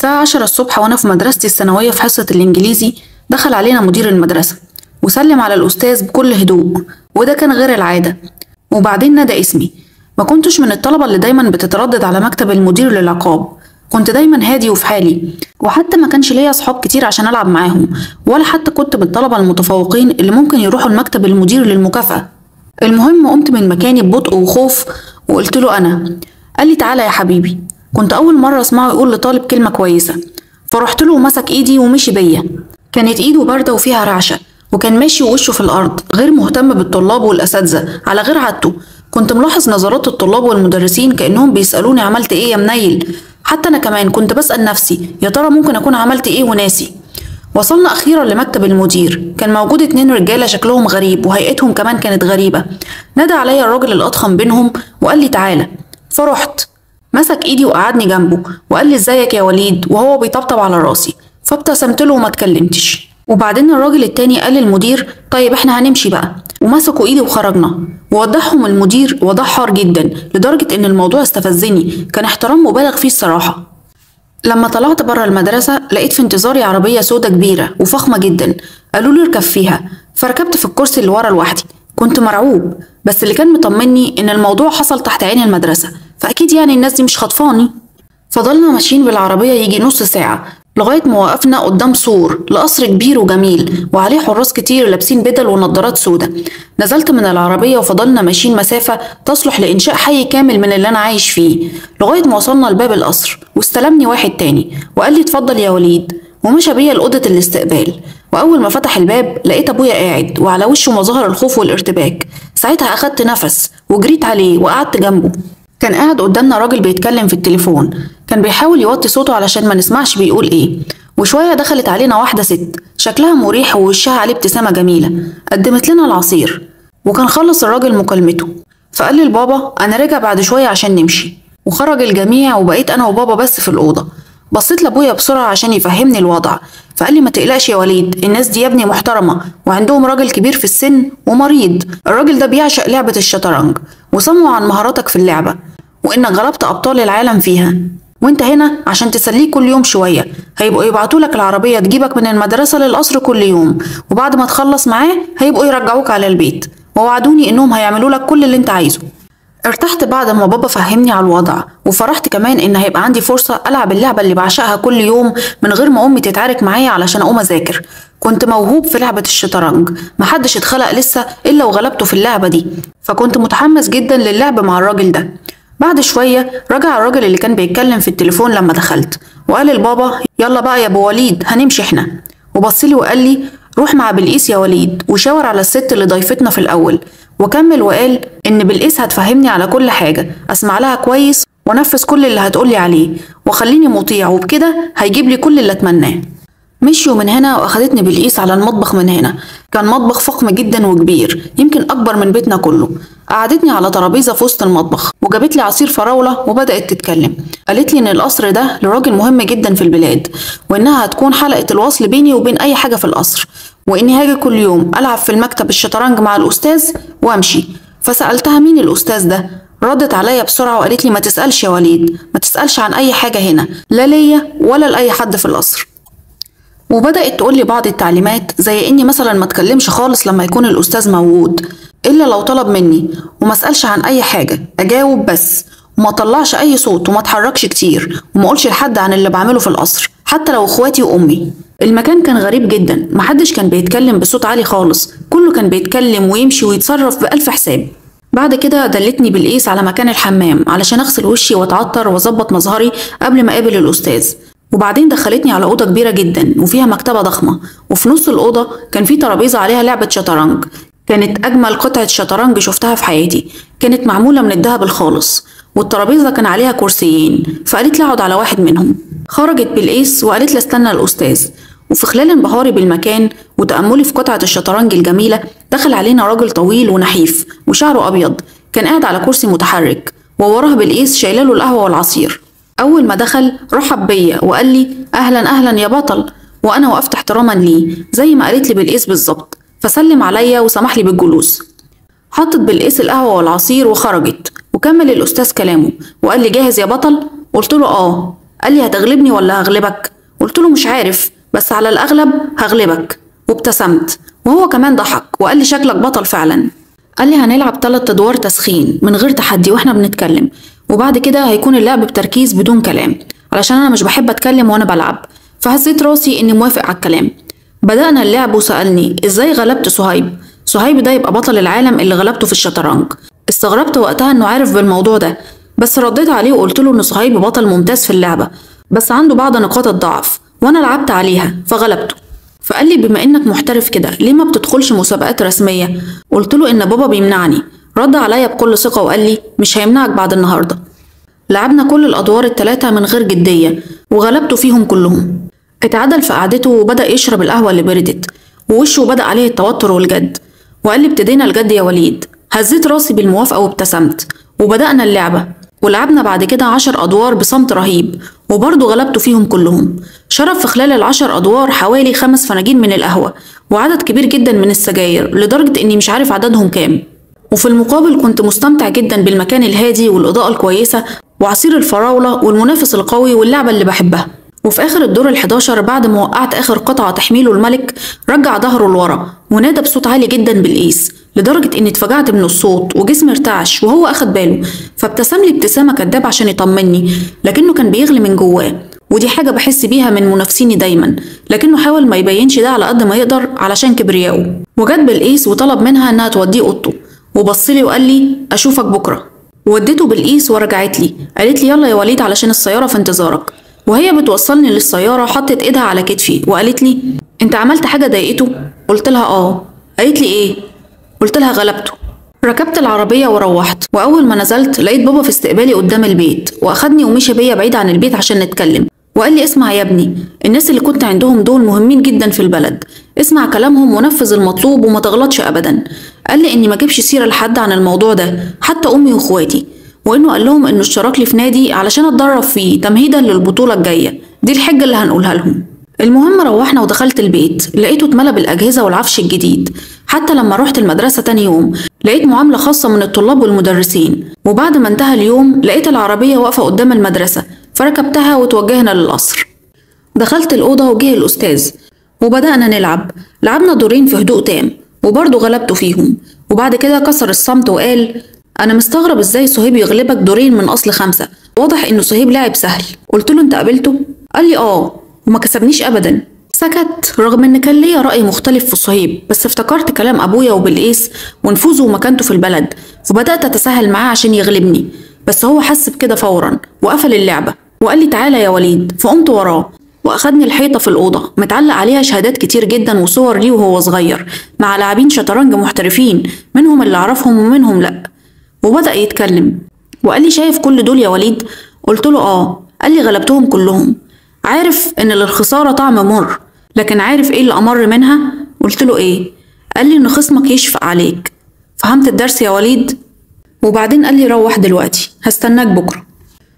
الساعة 10 الصبح وأنا في مدرستي الثانوية في حصة الإنجليزي، دخل علينا مدير المدرسة وسلم على الأستاذ بكل هدوء، وده كان غير العادة. وبعدين نادى اسمي. ما كنتش من الطلبة اللي دايما بتتردد على مكتب المدير للعقاب، كنت دايما هادي وفي حالي، وحتى ما كانش ليا أصحاب كتير عشان ألعب معاهم، ولا حتى كنت من الطلبة المتفوقين اللي ممكن يروحوا لمكتب المدير للمكافأة. المهم قمت من مكاني ببطء وخوف وقلت له أنا. قال لي تعالى يا حبيبي. كنت أول مرة أسمعه يقول لطالب كلمة كويسة، فرحت له ومسك إيدي ومشي بيا. كانت إيده باردة وفيها رعشة، وكان ماشي ووشه في الأرض، غير مهتم بالطلاب والأساتذة على غير عادته. كنت ملاحظ نظرات الطلاب والمدرسين كأنهم بيسألوني عملت إيه يا منيل. حتى أنا كمان كنت بسأل نفسي يا ترى ممكن أكون عملت إيه وناسي. وصلنا أخيرا لمكتب المدير، كان موجود 2 رجالة شكلهم غريب وهيئتهم كمان كانت غريبة. نادى عليا الراجل الأضخم بينهم وقال لي تعالى، فرحت. مسك ايدي وقعدني جنبه وقال لي ازيك يا وليد وهو بيطبطب على راسي، فابتسمت له وما اتكلمتش. وبعدين الراجل التاني قال للمدير طيب احنا هنمشي بقى، ومسكوا ايدي وخرجنا. ووضحهم المدير وضح حار جدا لدرجة ان الموضوع استفزني، كان احترام مبالغ فيه الصراحة. لما طلعت بره المدرسة لقيت في انتظاري عربية سودة كبيرة وفخمة جدا، قالوا لي اركب فيها، فركبت في الكرسي اللي ورا لوحدي. كنت مرعوب، بس اللي كان مطمني ان الموضوع حصل تحت عين المدرسة، فاكيد يعني الناس دي مش خطفاني. فضلنا ماشيين بالعربية يجي نص ساعة لغاية ما وقفنا قدام سور لقصر كبير وجميل وعليه حراس كتير لابسين بدل ونضارات سودة. نزلت من العربية وفضلنا ماشيين مسافة تصلح لإنشاء حي كامل من اللي أنا عايش فيه، لغاية ما وصلنا لباب القصر واستلمني واحد تاني وقال لي اتفضل يا وليد، ومشى بيا لأوضة الاستقبال. وأول ما فتح الباب لقيت أبويا قاعد وعلى وشه مظاهر الخوف والارتباك. ساعتها أخدت نفس وجريت عليه وقعدت جنبه. كان قاعد قدامنا راجل بيتكلم في التليفون، كان بيحاول يوطي صوته علشان ما نسمعش بيقول ايه. وشوية دخلت علينا واحدة ست شكلها مريح ووشها عليه ابتسامة جميلة، قدمت لنا العصير. وكان خلص الراجل مكالمته فقال لي لبابا انا راجع بعد شوية عشان نمشي. وخرج الجميع وبقيت انا وبابا بس في الأوضة. بصيت لابويا بسرعة عشان يفهمني الوضع، فقال لي ما تقلقش يا وليد، الناس دي يا ابني محترمة وعندهم راجل كبير في السن ومريض، الراجل ده بيعشق لعبة الشطرنج وسمعوا عن مهاراتك في اللعبة وإنك غلبت أبطال العالم فيها، وإنت هنا عشان تسليك كل يوم شوية. هيبقوا يبعتولك العربية تجيبك من المدرسة للقصر كل يوم، وبعد ما تخلص معاه هيبقوا يرجعوك على البيت، ووعدوني إنهم هيعملوا لك كل اللي إنت عايزه. ارتحت بعد ما بابا فهمني على الوضع، وفرحت كمان إن هيبقى عندي فرصة ألعب اللعبة اللي بعشقها كل يوم من غير ما أمي تتعارك معايا علشان أقوم أذاكر. كنت موهوب في لعبة الشطرنج، محدش اتخلق لسه إلا وغلبته في اللعبة دي، فكنت متحمس جدا للعب مع الراجل ده. بعد شوية رجع الراجل اللي كان بيتكلم في التليفون لما دخلت وقال لبابا يلا بقى يا ابو وليد هنمشي احنا. وبصلي وقال لي روح مع بلقيس يا وليد، وشاور على الست اللي ضيفتنا في الأول، وكمل وقال إن بلقيس هتفهمني على كل حاجة، أسمع لها كويس ونفذ كل اللي هتقولي عليه وخليني مطيع، وبكده هيجيب لي كل اللي أتمناه. مشيوا من هنا وأخدتني بلقيس على المطبخ من هنا، كان مطبخ فخم جدا وكبير يمكن أكبر من بيتنا كله. قعدتني على ترابيزة في وسط المطبخ وجابت لي عصير فراولة وبدأت تتكلم. قالت لي إن القصر ده لراجل مهم جدا في البلاد، وإنها هتكون حلقة الوصل بيني وبين أي حاجة في القصر، وإني هاجي كل يوم ألعب في المكتب الشطرنج مع الأستاذ وأمشي. فسألتها مين الأستاذ ده؟ ردت عليا بسرعة وقالت لي ما تسألش يا وليد، ما تسألش عن أي حاجة هنا، لا ليا ولا لأي حد في القصر. وبدأت تقول لي بعض التعليمات زي إني مثلا ما اتكلمش خالص لما يكون الأستاذ موجود إلا لو طلب مني، وما اسألش عن أي حاجة، أجاوب بس وما طلعش أي صوت وما اتحركش كتير وما أقولش لحد عن اللي بعمله في القصر حتى لو إخواتي وأمي. المكان كان غريب جدا، محدش كان بيتكلم بصوت عالي خالص، كله كان بيتكلم ويمشي ويتصرف بألف حساب. بعد كده دلتني بالقيس على مكان الحمام علشان أغسل وشي وأتعطر وأظبط مظهري قبل ما أقابل الأستاذ. وبعدين دخلتني على أوضة كبيرة جدا وفيها مكتبة ضخمة، وفي نص الأوضة كان في ترابيزة عليها لعبة شطرنج، كانت أجمل قطعة شطرنج شفتها في حياتي، كانت معمولة من الذهب الخالص، والترابيزة كان عليها كرسيين، فقالت لي اقعد على واحد منهم. خرجت بالقيس وقالت لي استنى الأستاذ. وفي خلال انبهاري بالمكان وتأملي في قطعة الشطرنج الجميلة دخل علينا راجل طويل ونحيف وشعره أبيض، كان قاعد على كرسي متحرك ووراه بالقيس شايلاله القهوة والعصير. أول ما دخل رحب بيا وقال لي أهلا أهلا يا بطل، وأنا وقفت احتراما ليه زي ما قالت لي بالقيس بالظبط، فسلم عليا وسمح لي بالجلوس. حطت بالقيس القهوة والعصير وخرجت، وكمل الأستاذ كلامه وقال لي جاهز يا بطل؟ قلت له آه. قال لي هتغلبني ولا هغلبك؟ قلت له مش عارف، بس على الأغلب هغلبك. وابتسمت، وهو كمان ضحك وقال لي شكلك بطل فعلا. قال لي هنلعب 3 أدوار تسخين من غير تحدي واحنا بنتكلم، وبعد كده هيكون اللعب بتركيز بدون كلام، علشان أنا مش بحب أتكلم وأنا بلعب. فهزيت راسي إني موافق على الكلام. بدأنا اللعب وسألني إزاي غلبت صهيب. صهيب ده يبقى بطل العالم اللي غلبته في الشطرنج. استغربت وقتها إنه عارف بالموضوع ده، بس رديت عليه وقلت له إن صهيب بطل ممتاز في اللعبة، بس عنده بعض نقاط الضعف وأنا لعبت عليها فغلبته. فقال لي بما إنك محترف كده ليه ما بتدخلش مسابقات رسمية؟ قلت له إن بابا بيمنعني. رد عليا بكل ثقة وقال لي مش هيمنعك بعد النهاردة. لعبنا كل الأدوار ال3 من غير جدية وغلبته فيهم كلهم. اتعدل في قعدته وبدأ يشرب القهوة اللي بردت، ووشه بدأ عليه التوتر والجد، وقال لي ابتدينا الجد يا وليد. هزيت راسي بالموافقة وابتسمت، وبدأنا اللعبة ولعبنا بعد كده 10 أدوار بصمت رهيب، وبرضه غلبته فيهم كلهم. شرب في خلال ال10 أدوار حوالي 5 فناجين من القهوة وعدد كبير جدا من السجاير، لدرجة إني مش عارف عددهم كام. وفي المقابل كنت مستمتع جدا بالمكان الهادي والإضاءة الكويسة وعصير الفراولة والمنافس القوي واللعبة اللي بحبها. وفي آخر الدور ال11 بعد ما وقعت آخر قطعة تحميله الملك، رجع ظهره لورا ونادى بصوت عالي جدا بالقيس، لدرجة إني اتفجعت من الصوت وجسمي ارتعش وهو أخد باله، فابتسم لي ابتسامة كداب عشان يطمني، لكنه كان بيغلي من جواه، ودي حاجة بحس بيها من منافسيني دايما، لكنه حاول ما يبينش ده على قد ما يقدر علشان كبريائه. وجت بالقيس وطلب منها إنها توديه أوضته، وبصلي وقال لي أشوفك بكرة. وديته بالقيس ورجعت لي قالت لي يلا يا وليد علشان السيارة في انتظارك. وهي بتوصلني للسيارة حطت ايدها على كتفي وقالت لي انت عملت حاجة ضايقته؟ قلت لها اه. قالت لي ايه؟ قلت لها غلبته. ركبت العربية وروحت، وأول ما نزلت لقيت بابا في استقبالي قدام البيت، وأخدني ومشي بيا بعيد عن البيت عشان نتكلم، وقال لي اسمع يا ابني، الناس اللي كنت عندهم دول مهمين جدا في البلد، اسمع كلامهم ونفذ المطلوب وما تغلطش أبدا. قال لي إني ما اجيبش سيرة لحد عن الموضوع ده، حتى أمي وإخواتي، وإنه قال لهم إنه اشترك لي في نادي علشان أتدرب فيه تمهيدا للبطولة الجاية، دي الحجة اللي هنقولها لهم. المهم روحنا ودخلت البيت لقيته اتملى بالأجهزة والعفش الجديد، حتى لما روحت المدرسة تاني يوم لقيت معاملة خاصة من الطلاب والمدرسين. وبعد ما انتهى اليوم لقيت العربية واقفة قدام المدرسة، فركبتها وتوجهنا للقصر. دخلت الأوضة وجه الأستاذ وبدأنا نلعب. لعبنا دورين في هدوء تام وبرضه غلبته فيهم، وبعد كده كسر الصمت وقال أنا مستغرب إزاي صهيب يغلبك دورين من أصل 5، واضح إنه صهيب لاعب سهل. قلت له أنت قابلته؟ قال لي آه وما كسبنيش أبدا. سكت رغم إن كان ليا رأي مختلف في صهيب، بس افتكرت كلام أبويا وبالقيس ونفوذه ومكانته في البلد، فبدأت أتساهل معاه عشان يغلبني، بس هو حس بكده فورا وقفل اللعبة وقال لي تعالى يا وليد. فقمت وراه وأخدني الحيطة في الأوضة متعلق عليها شهادات كتير جدا وصور ليه وهو صغير مع لاعبين شطرنج محترفين، منهم اللي أعرفهم ومنهم لأ. وبدأ يتكلم وقال لي شايف كل دول يا وليد؟ قلت له آه. قال لي غلبتهم كلهم. عارف إن للخسارة طعم مر، لكن عارف إيه اللي أمر منها؟ قلت له إيه؟ قال لي إن خصمك يشفق عليك. فهمت الدرس يا وليد؟ وبعدين قال لي روح دلوقتي هستناك بكرة.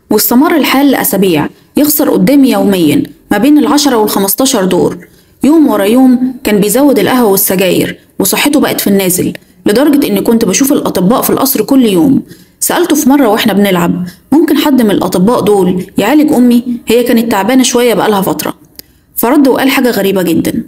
واستمر الحال لأسابيع، يخسر قدامي يوميا ما بين ال10 وال15 دور، يوم ورا يوم كان بيزود القهوة والسجاير وصحته بقت في النازل، لدرجة إني كنت بشوف الأطباء في القصر كل يوم. سألته في مرة وإحنا بنلعب ممكن حد من الأطباء دول يعالج أمي؟ هي كانت تعبانة شوية بقالها فترة. فرد وقال حاجة غريبة جدا،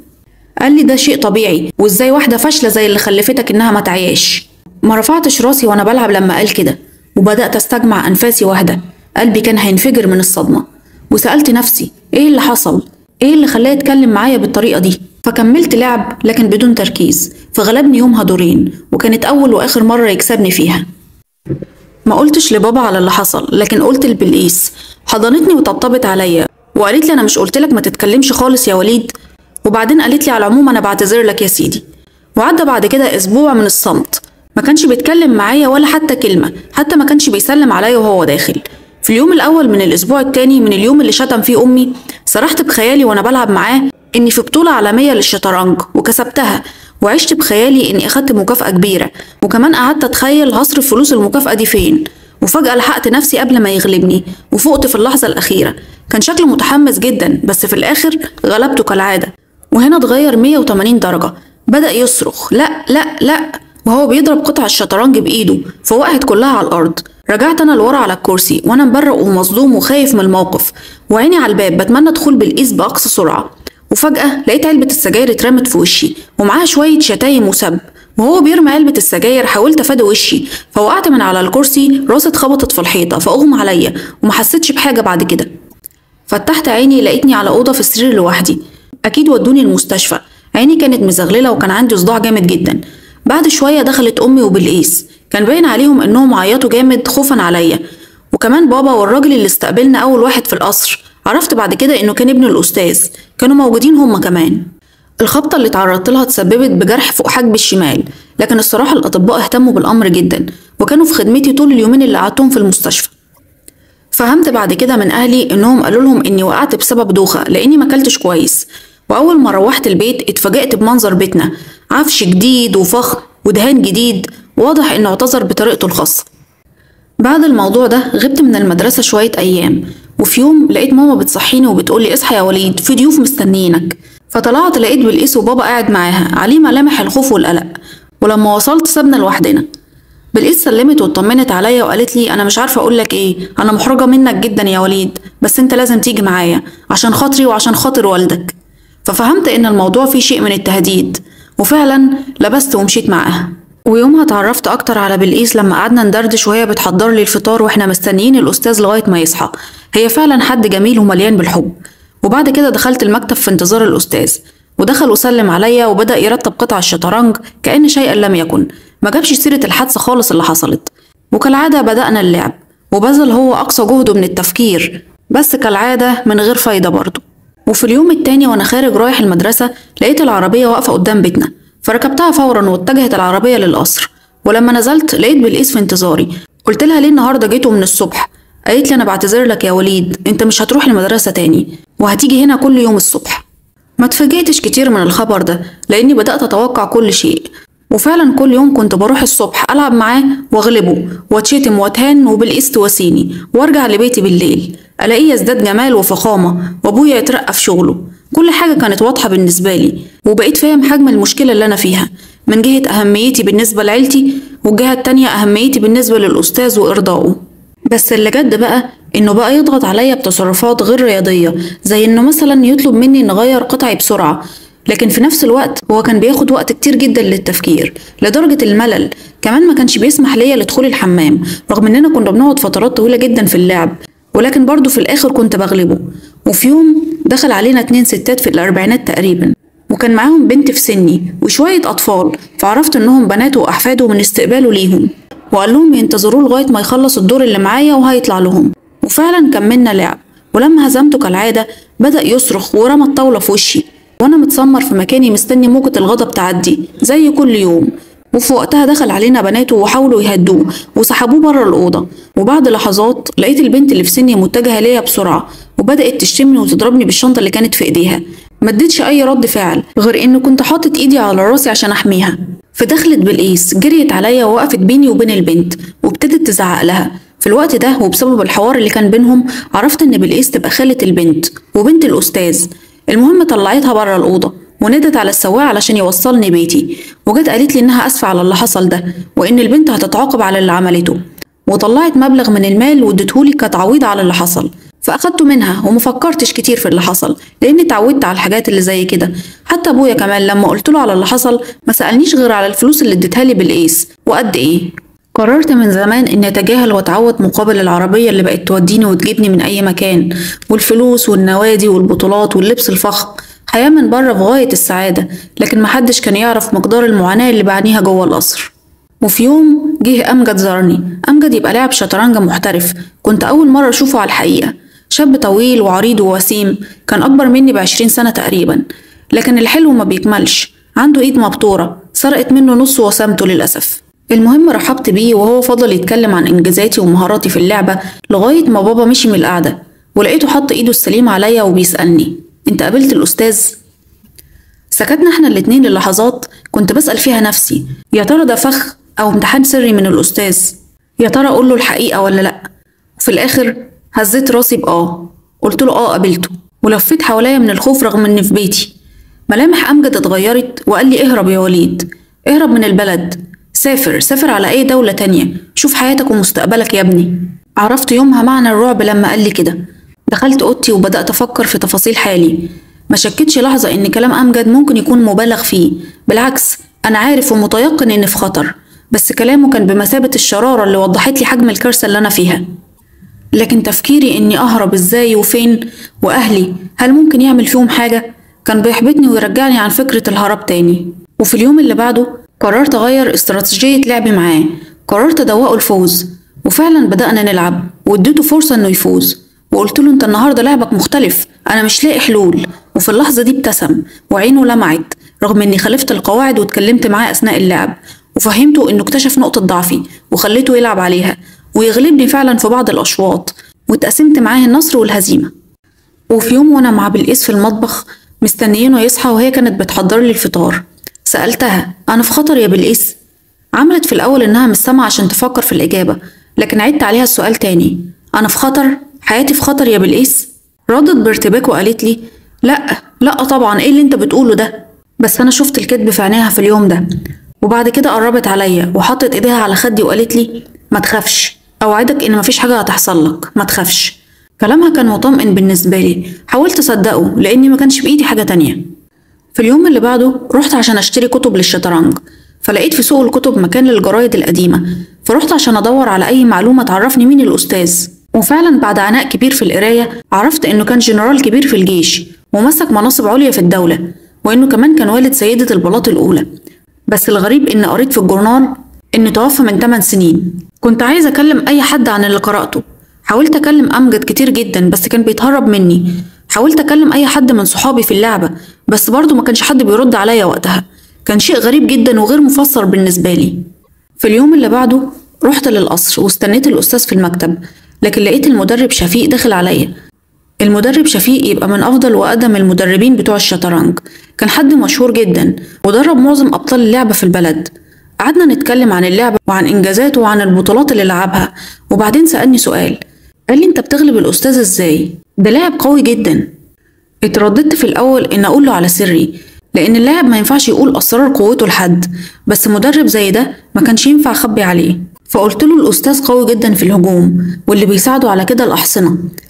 قال لي ده شيء طبيعي، وإزاي واحدة فاشلة زي اللي خلفتك إنها ما تعياش؟ ما رفعتش راسي وأنا بلعب لما قال كده، وبدأت أستجمع أنفاسي واحدة، قلبي كان هينفجر من الصدمة. وسألت نفسي إيه اللي حصل؟ إيه اللي خلاه يتكلم معايا بالطريقة دي؟ فكملت لعب لكن بدون تركيز، فغلبني يومها دورين، وكانت أول وآخر مرة يكسبني فيها. ما قلتش لبابا على اللي حصل، لكن قلت لبلقيس. حضنتني وطبطبت عليا وقالت لي أنا مش قلتلك ما تتكلمش خالص يا وليد؟ وبعدين قالت لي على العموم أنا بعتذر لك يا سيدي. وعدى بعد كده أسبوع من الصمت، ما كانش بيتكلم معايا ولا حتى كلمة، حتى ما كانش بيسلم عليا وهو داخل. في اليوم الأول من الأسبوع التاني من اليوم اللي شتم فيه أمي، سرحت بخيالي وأنا بلعب معاه إني في بطولة عالمية للشطرنج وكسبتها، وعشت بخيالي إني أخدت مكافأة كبيرة، وكمان قعدت أتخيل هصرف فلوس المكافأة دي فين. وفجأة لحقت نفسي قبل ما يغلبني وفقت في اللحظة الأخيرة. كان شكله متحمس جدا، بس في الآخر غلبته كالعادة. وهنا اتغير 180 درجة، بدأ يصرخ لا لا لا وهو بيضرب قطع الشطرنج بإيده، فوقعت كلها على الأرض. رجعت أنا لورا على الكرسي وأنا مبرق ومصدوم وخايف من الموقف، وعيني على الباب بتمنى ادخل بالقيس باقصى سرعه، وفجاه لقيت علبه السجاير اترمت في وشي ومعاها شويه شتايم وسب. وهو بيرمي علبه السجاير حاولت افادي وشي، فوقعت من على الكرسي، راسي اتخبطت في الحيطه فاغمى عليا وما حسيتش بحاجه. بعد كده فتحت عيني لقيتني على اوضه في السرير لوحدي. اكيد ودوني المستشفى، عيني كانت مزغلله وكان عندي صداع جامد جدا. بعد شويه دخلت امي وبالقيس، كان باين عليهم انهم عيطوا جامد خوفا عليا، وكمان بابا والراجل اللي استقبلنا اول واحد في القصر. عرفت بعد كده انه كان ابن الاستاذ، كانوا موجودين هما كمان. الخبطه اللي اتعرضت لها تسببت بجرح فوق حاجبي الشمال، لكن الصراحه الاطباء اهتموا بالامر جدا وكانوا في خدمتي طول اليومين اللي قعدتهم في المستشفى. فهمت بعد كده من اهلي انهم قالوا لهم اني وقعت بسبب دوخه لاني ما اكلتش كويس. واول ما روحت البيت اتفاجأت بمنظر بيتنا، عفش جديد وفخم ودهان جديد، واضح انه اعتذر بطريقته الخاصه. بعد الموضوع ده غبت من المدرسه شويه ايام، وفي يوم لقيت ماما بتصحيني وبتقولي اصحى يا وليد في ضيوف مستنيينك. فطلعت لقيت بالقيس وبابا قاعد معاها عليه ملامح الخوف والقلق، ولما وصلت سابنا لوحدنا. بالقيس سلمت واطمنت عليا وقالت لي انا مش عارفه اقول لك ايه، انا محرجه منك جدا يا وليد، بس انت لازم تيجي معايا عشان خاطري وعشان خاطر والدك. ففهمت ان الموضوع فيه شيء من التهديد، وفعلا لبست ومشيت معاها. ويومها اتعرفت اكتر على بالقيس لما قعدنا ندردش وهي بتحضر لي الفطار واحنا مستنيين الاستاذ لغايه ما يصحى. هي فعلا حد جميل ومليان بالحب. وبعد كده دخلت المكتب في انتظار الاستاذ، ودخل وسلم عليا وبدأ يرتب قطع الشطرنج كأن شيئا لم يكن، ما جابش سيرة الحادثة خالص اللي حصلت. وكالعادة بدأنا اللعب، وبذل هو أقصى جهده من التفكير، بس كالعادة من غير فايدة برضه. وفي اليوم التاني وأنا خارج رايح المدرسة لقيت العربية واقفة قدام بيتنا، فركبتها فورا واتجهت العربية للقصر. ولما نزلت لقيت بالقيس في انتظاري. قلت لها ليه النهارده جيتوا من الصبح؟ قالت لي أنا بعتذر لك يا وليد، أنت مش هتروح المدرسة تاني وهتيجي هنا كل يوم الصبح. ما اتفاجئتش كتير من الخبر ده لأني بدأت أتوقع كل شيء، وفعلا كل يوم كنت بروح الصبح ألعب معاه وأغلبه واتشتم واتهان وبالقيس تواسيني، وأرجع لبيتي بالليل ألاقيه يزداد جمال وفخامة وأبويا يترقى في شغله. كل حاجة كانت واضحة بالنسبة لي، وبقيت فاهم حجم المشكلة اللي أنا فيها، من جهة أهميتي بالنسبة لعيلتي والجهة التانية أهميتي بالنسبة للأستاذ وإرضائه. بس اللي جد بقى إنه بقى يضغط عليا بتصرفات غير رياضية، زي إنه مثلا يطلب مني نغير قطعي بسرعة، لكن في نفس الوقت هو كان بياخد وقت كتير جدا للتفكير لدرجة الملل. كمان ما كانش بيسمح ليا لدخول الحمام رغم إننا كنا بنقعد فترات طويلة جدا في اللعب، ولكن برضه في الآخر كنت بغلبه. وفي يوم دخل علينا 2 ستات في الأربعينات تقريبا، وكان معاهم بنت في سني وشوية أطفال، فعرفت إنهم بناته وأحفاده من استقباله ليهم، وقال لهم ينتظروه لغاية ما يخلص الدور اللي معايا وهيطلع لهم. وفعلا كملنا لعب، ولما هزمته كالعادة بدأ يصرخ ورمى الطاولة في وشي، وأنا متسمر في مكاني مستني موجة الغضب تعدي زي كل يوم. وفي وقتها دخل علينا بناته وحاولوا يهدوه وسحبوه بره الأوضة. وبعد لحظات لقيت البنت اللي في سني متجهة ليا بسرعة وبدأت تشتمني وتضربني بالشنطة اللي كانت في إيديها. ما اديتش أي رد فعل غير إنه كنت حاطط إيدي على راسي عشان أحميها. فدخلت بالقيس جريت عليا ووقفت بيني وبين البنت وابتدت تزعق لها. في الوقت ده وبسبب الحوار اللي كان بينهم عرفت إن بالقيس تبقى خالة البنت وبنت الأستاذ. المهم طلعتها بره الأوضة وندت على السواق علشان يوصلني بيتي، وجت قالت لي إنها آسفة على اللي حصل ده وإن البنت هتتعاقب على اللي عملته، وطلعت مبلغ من المال واديتهولي كتعويض على اللي حصل. فأخدته منها ومفكرتش كتير في اللي حصل لأني اتعودت على الحاجات اللي زي كده. حتى أبويا كمان لما قلتله على اللي حصل ما سألنيش غير على الفلوس اللي اديتها لي بالقيس وقد إيه. قررت من زمان إني أتجاهل وأتعوض مقابل العربية اللي بقت توديني وتجيبني من أي مكان، والفلوس والنوادي والبطولات واللبس الفخم، حياة من بره في غاية السعادة، لكن محدش كان يعرف مقدار المعاناة اللي بعانيها جوه القصر. وفي يوم جه أمجد زارني. أمجد يبقى لاعب شطرنج محترف، كنت أول مرة أشوفه على الحقيقة. شاب طويل وعريض ووسيم، كان أكبر مني ب20 سنة تقريبا، لكن الحلو ما بيكملش، عنده إيد مبتورة سرقت منه نص وسامته للأسف. المهم رحبت بيه وهو فضل يتكلم عن إنجازاتي ومهاراتي في اللعبة لغاية ما بابا مشي من القعدة، ولقيته حط إيده السليم عليا وبيسألني أنت قابلت الأستاذ؟ سكتنا احنا الاتنين للحظات كنت بسأل فيها نفسي يا ترى ده فخ أو امتحان سري من الأستاذ، يا ترى أقول له الحقيقة ولا لأ. وفي الآخر هزيت راسي بآه، قلت له قابلته، ولفيت حواليا من الخوف رغم إني في بيتي. ملامح أمجد اتغيرت وقال لي اهرب يا وليد، اهرب من البلد، سافر على أي دولة تانية، شوف حياتك ومستقبلك يا ابني. عرفت يومها معنى الرعب لما قال لي كده، دخلت أوضتي وبدأت أفكر في تفاصيل حالي. ما شكتش لحظة إن كلام أمجد ممكن يكون مبالغ فيه، بالعكس أنا عارف ومتيقن إني في خطر، بس كلامه كان بمثابة الشرارة اللي وضحت لي حجم الكارثة اللي أنا فيها. لكن تفكيري إني أهرب إزاي وفين، وأهلي هل ممكن يعمل فيهم حاجة، كان بيحبطني ويرجعني عن فكرة الهرب تاني. وفي اليوم اللي بعده قررت أغير استراتيجية لعبي معاه، قررت أدوقه الفوز، وفعلا بدأنا نلعب واديته فرصة إنه يفوز، وقلت له أنت النهاردة لعبك مختلف، أنا مش لاقي حلول. وفي اللحظة دي ابتسم وعينه لمعت رغم إني خالفت القواعد، واتكلمت معاه أثناء اللعب وفهمته إنه اكتشف نقطة ضعفي وخليته يلعب عليها ويغلبني فعلا في بعض الأشواط، واتقسمت معاه النصر والهزيمة. وفي يوم وأنا مع بلقيس في المطبخ مستنيينه يصحى وهي كانت بتحضر لي الفطار، سألتها أنا في خطر يا بلقيس؟ عملت في الأول إنها مش سامعة عشان تفكر في الإجابة، لكن عدت عليها السؤال تاني، أنا في خطر؟ حياتي في خطر يا بلقيس؟ ردت بارتباك وقالت لي لا طبعا، إيه اللي أنت بتقوله ده؟ بس أنا شفت الكذب في عينيها في اليوم ده. وبعد كده قربت عليا وحطت إيديها على خدي وقالت لي ما تخافش، أوعدك إن مفيش حاجة هتحصل لك، ما تخافش. كلامها كان مطمئن بالنسبة لي، حاولت أصدقه لأني ما كانش بإيدي حاجة تانية. في اليوم اللي بعده رحت عشان أشتري كتب للشطرنج، فلقيت في سوق الكتب مكان للجرايد القديمة، فرحت عشان أدور على أي معلومة تعرفني مين الأستاذ. وفعلا بعد عناء كبير في القراية عرفت إنه كان جنرال كبير في الجيش ومسك مناصب عليا في الدولة، وإنه كمان كان والد سيدة البلاط الأولى. بس الغريب إن قريت في الجورنال إنه توفى من 8 سنين. كنت عايزة أكلم أي حد عن اللي قرأته، حاولت أكلم أمجد كتير جدا بس كان بيتهرب مني، حاولت أكلم أي حد من صحابي في اللعبة بس برضه ما كانش حد بيرد عليا وقتها. كان شيء غريب جدا وغير مفسر بالنسبة لي. في اليوم اللي بعده رحت للقصر واستنيت الأستاذ في المكتب، لكن لقيت المدرب شفيق داخل عليا. المدرب شفيق يبقى من أفضل وأقدم المدربين بتوع الشطرنج، كان حد مشهور جدا ودرب معظم أبطال اللعبة في البلد. قعدنا نتكلم عن اللعبة وعن إنجازاته وعن البطولات اللي لعبها، وبعدين سألني سؤال، قال لي أنت بتغلب الأستاذ إزاي؟ ده لاعب قوي جدا. اترددت في الأول إن أقول له على سري، لأن اللاعب ما ينفعش يقول أسرار قوته لحد، بس مدرب زي ده ما كانش ينفع أخبي عليه. فقلت له الأستاذ قوي جدا في الهجوم، واللي بيساعده على كده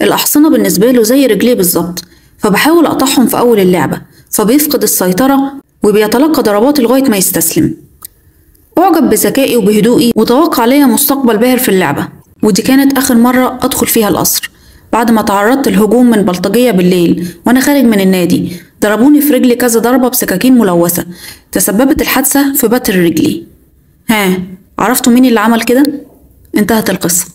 الأحصنة بالنسبة له زي رجليه بالظبط، فبحاول أقطعهم في أول اللعبة فبيفقد السيطرة وبيتلقى ضرباتي لغاية ما يستسلم. أعجب بذكائي وبهدوئي وتوقع ليا مستقبل باهر في اللعبة. ودي كانت آخر مرة أدخل فيها القصر، بعد ما تعرضت لهجوم من بلطجية بالليل وأنا خارج من النادي، ضربوني في رجلي كذا ضربة بسكاكين ملوثة، تسببت الحادثة في بتر رجلي. عرفتوا مين اللي عمل كده؟ انتهت القصة.